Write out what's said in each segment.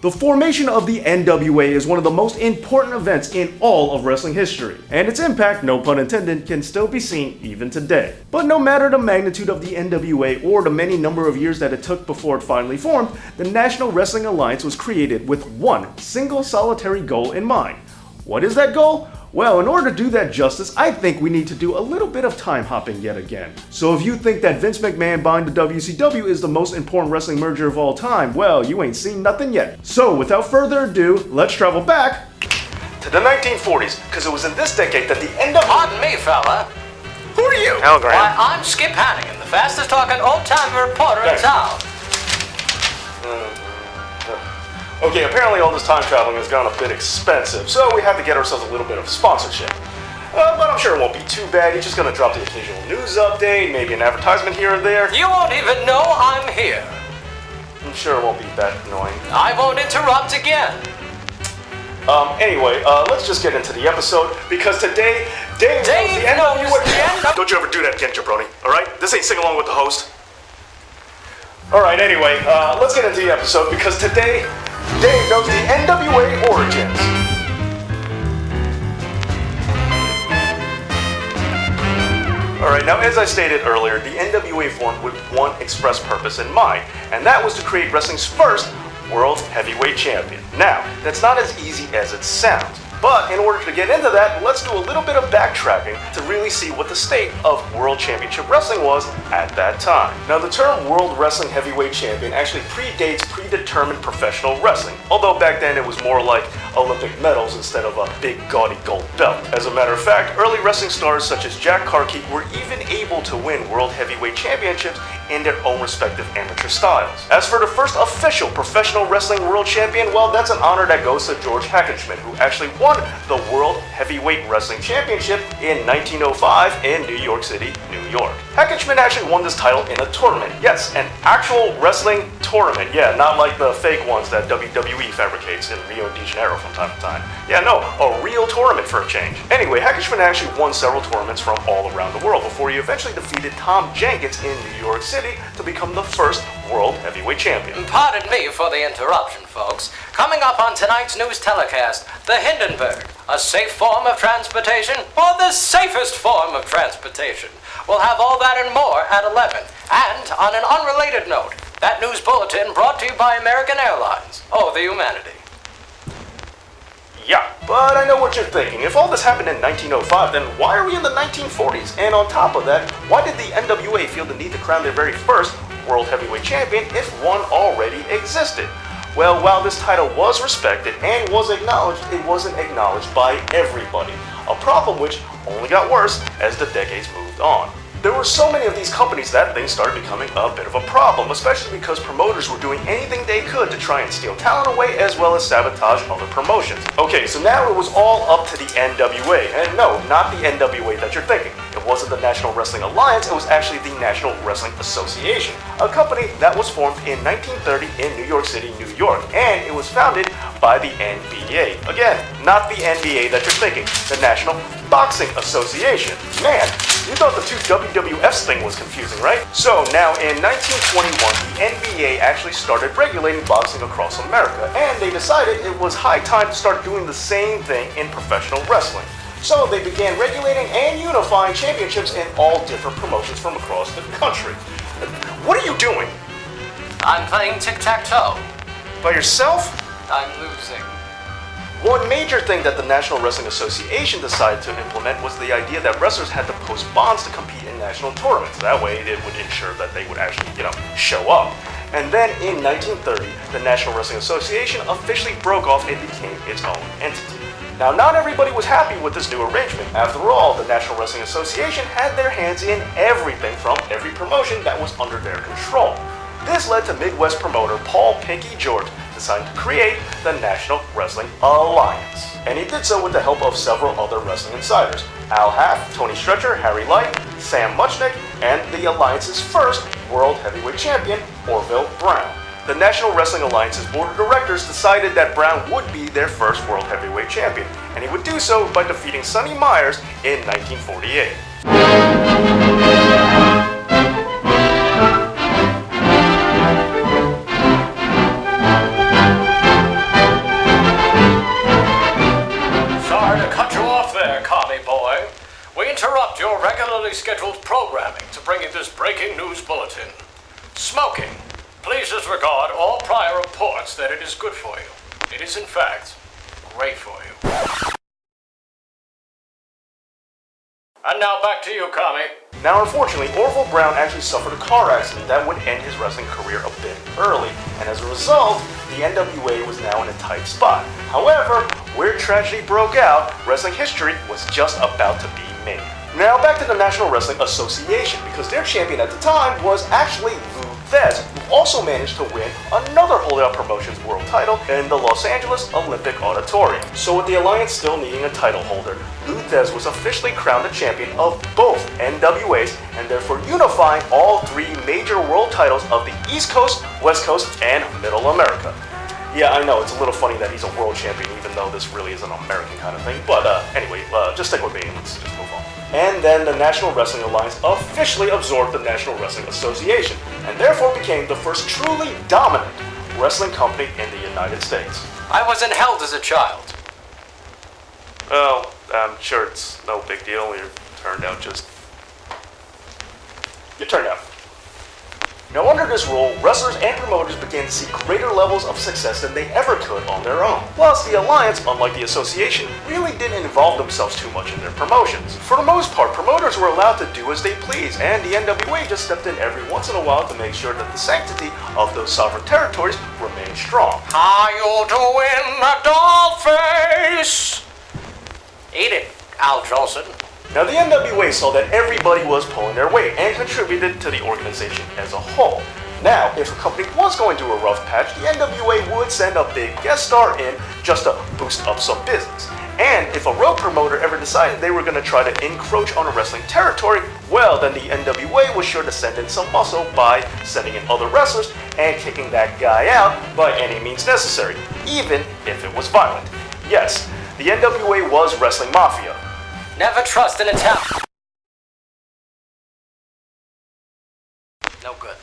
The formation of the NWA is one of the most important events in all of wrestling history, and its impact, no pun intended, can still be seen even today. But no matter the magnitude of the NWA or the many number of years that it took before it finally formed, the National Wrestling Alliance was created with one single solitary goal in mind. What is that goal? Well, in order to do that justice, I think we need to do a little bit of time hopping yet again. So if you think that Vince McMahon buying the WCW is the most important wrestling merger of all time, well, you ain't seen nothing yet. So without further ado, let's travel back to the 1940s, because it was in this decade that the NWA... Pardon me, fella. Who are you? Hell, Graham. Why, I'm Skip Hannigan, the fastest talking old-time reporter in town. Okay, apparently all this time traveling has gone a bit expensive, so we have to get ourselves a little bit of sponsorship. But I'm sure it won't be too bad. You're just gonna drop the occasional news update, maybe an advertisement here or there. You won't even know I'm here. I'm sure it won't be that annoying. I won't interrupt again. Anyway, let's just get into the episode, because today, Dave knows the NWA. Don't you ever do that again, jabroni, alright? This ain't sing along with the host. Alright, anyway, let's get into the episode, because today, Dave knows the NWA origins. Alright, now as I stated earlier, the NWA formed with one express purpose in mind, and that was to create wrestling's first World Heavyweight Champion. Now, that's not as easy as it sounds, but in order to get into that, let's do a little bit of backtracking to really see what the state of World Championship Wrestling was at that time. Now, the term World Wrestling Heavyweight Champion actually predates predetermined professional wrestling, although back then it was more like Olympic medals instead of a big gaudy gold belt. As a matter of fact, early wrestling stars such as Jack Carkey were even able to win World Heavyweight Championships in their own respective amateur styles. As for the first official professional wrestling world champion, well, that's an honor that goes to George Hackenschmidt, who actually won the World Heavyweight Wrestling Championship in 1905 in New York City, New York. Hackenschmidt actually won this title in a tournament. Yes, an actual wrestling tournament. Yeah, not like the fake ones that WWE fabricates in Rio de Janeiro from time to time. Yeah, no, a real tournament for a change. Anyway, Hackenschmidt actually won several tournaments from all around the world before he eventually defeated Tom Jenkins in New York City to become the first World Heavyweight Champion. Pardon me for the interruption, folks. Coming up on tonight's news telecast, the Hindenburg, a safe form of transportation, or the safest form of transportation. We'll have all that and more at 11. And on an unrelated note, that news bulletin brought to you by American Airlines. Oh, the humanity. Yeah, but I know what you're thinking. If all this happened in 1905, then why are we in the 1940s? And on top of that, why did the NWA feel the need to crown their very first World Heavyweight Champion if one already existed? Well, while this title was respected and was acknowledged, it wasn't acknowledged by everybody. A problem which only got worse as the decades moved on. There were so many of these companies that things started becoming a bit of a problem, especially because promoters were doing anything they could to try and steal talent away as well as sabotage other promotions. Okay, so now it was all up to the NWA, and no, not the NWA that you're thinking. It wasn't the National Wrestling Alliance, it was actually the National Wrestling Association, a company that was formed in 1930 in New York City, New York, and it was founded by the NBA. Again, not the NBA that you're thinking, the National Boxing Association. Man, you thought the two WWFs thing was confusing, right? So now in 1921, the NBA actually started regulating boxing across America, and they decided it was high time to start doing the same thing in professional wrestling. So they began regulating and unifying championships in all different promotions from across the country. What are you doing? I'm playing tic-tac-toe. By yourself? I'm losing. One major thing that the National Wrestling Association decided to implement was the idea that wrestlers had to post bonds to compete in national tournaments. That way it would ensure that they would actually, show up. And then in 1930, the National Wrestling Association officially broke off and became its own entity. Now, not everybody was happy with this new arrangement. After all, the National Wrestling Association had their hands in everything from every promotion that was under their control. This led to Midwest promoter Paul Pinky George deciding to create the National Wrestling Alliance. And he did so with the help of several other wrestling insiders: Al Haff, Tony Stretcher, Harry Light, Sam Muchnick, and the Alliance's first World Heavyweight Champion, Orville Brown. The National Wrestling Alliance's board of directors decided that Brown would be their first World Heavyweight Champion, and he would do so by defeating Sonny Myers in 1948. breaking news bulletin. Smoking. Please disregard all prior reports that it is good for you. It is, in fact, great for you. And now back to you, Kami. Now, unfortunately, Orville Brown actually suffered a car accident that would end his wrestling career a bit early, and as a result, the NWA was now in a tight spot. However, where tragedy broke out, wrestling history was just about to be made. Now, back to the National Wrestling Association, because their champion at the time was actually Lou Thesz, who also managed to win another Holdout Promotions world title in the Los Angeles Olympic Auditorium. So with the Alliance still needing a title holder, Lou Thesz was officially crowned the champion of both NWAs, and therefore unifying all three major world titles of the East Coast, West Coast, and Middle America. Yeah, I know, it's a little funny that he's a world champion, even though this really is an American kind of thing. But anyway, just stick with me and let's just move on. And then the National Wrestling Alliance officially absorbed the National Wrestling Association, and therefore became the first truly dominant wrestling company in the United States. I wasn't held as a child. Well, I'm sure it's no big deal. You turned out. Now, under this rule, wrestlers and promoters began to see greater levels of success than they ever could on their own. Plus, the Alliance, unlike the Association, really didn't involve themselves too much in their promotions. For the most part, promoters were allowed to do as they please, and the NWA just stepped in every once in a while to make sure that the sanctity of those sovereign territories remained strong. How you doing, Dollface? Eat it, Al Jolson. Now, the NWA saw that everybody was pulling their weight and contributed to the organization as a whole. Now, if a company was going through a rough patch, the NWA would send a big guest star in just to boost up some business. And if a road promoter ever decided they were going to try to encroach on a wrestling territory, well, then the NWA was sure to send in some muscle by sending in other wrestlers and kicking that guy out by any means necessary, even if it was violent. Yes, the NWA was wrestling mafia. Never trust an Italian. No good.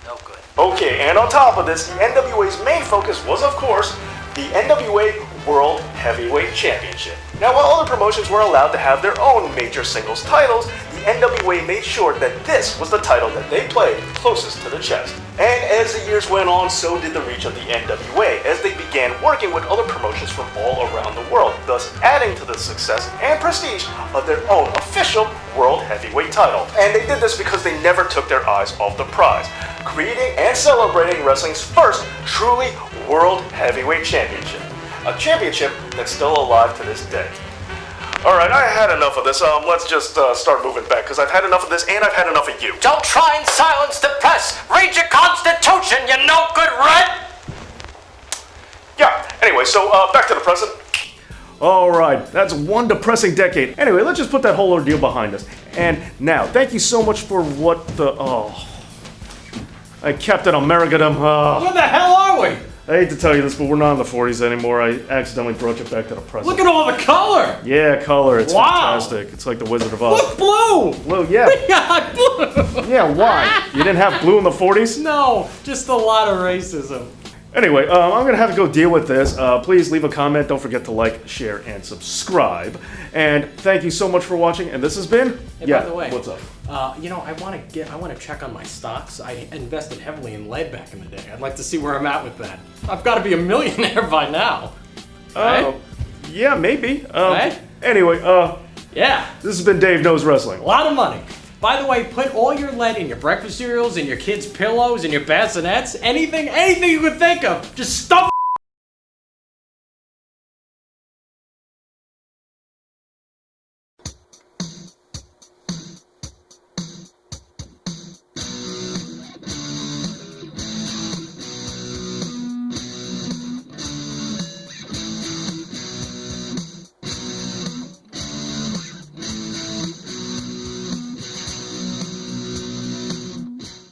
No good. Okay, and on top of this, the NWA's main focus was, of course, the NWA World Heavyweight Championship. Now, while other promotions were allowed to have their own major singles titles, the NWA made sure that this was the title that they played closest to the chest. And as the years went on, so did the reach of the NWA, as they began working with other promotions from all around the world, thus adding to the success and prestige of their own official World Heavyweight title. And they did this because they never took their eyes off the prize, creating and celebrating wrestling's first truly World Heavyweight Championship. A championship that's still alive to this day. Alright, I had enough of this. Let's just start moving back, because I've had enough of this and I've had enough of you. Don't try and silence the press! Read your Constitution, you no good red! Yeah, anyway, so back to the present. Alright, that's one depressing decade. Anyway, let's just put that whole ordeal behind us. And now, thank you so much for what the... Captain America-dom. Where the hell are we? I hate to tell you this, but we're not in the 40s anymore. I accidentally brought you back to the present. Look at all the color! Yeah, color. It's Wow. fantastic. It's like the Wizard of Oz. Look, blue! Blue, yeah. We got blue! Yeah, why? You didn't have blue in the 40s? No, just a lot of racism. Anyway, I'm going to have to go deal with this. Please leave a comment. Don't forget to like, share, and subscribe. And thank you so much for watching. And this has been... Hey, by the way, what's up? I want to check on my stocks. I invested heavily in lead back in the day. I'd like to see where I'm at with that. I've got to be a millionaire by now. Right? Yeah, maybe. Right? Anyway, Yeah. this has been Dave Knows Wrestling. A lot of money. By the way, put all your lead in your breakfast cereals, in your kids' pillows, in your bassinets, anything you could think of. Just stuff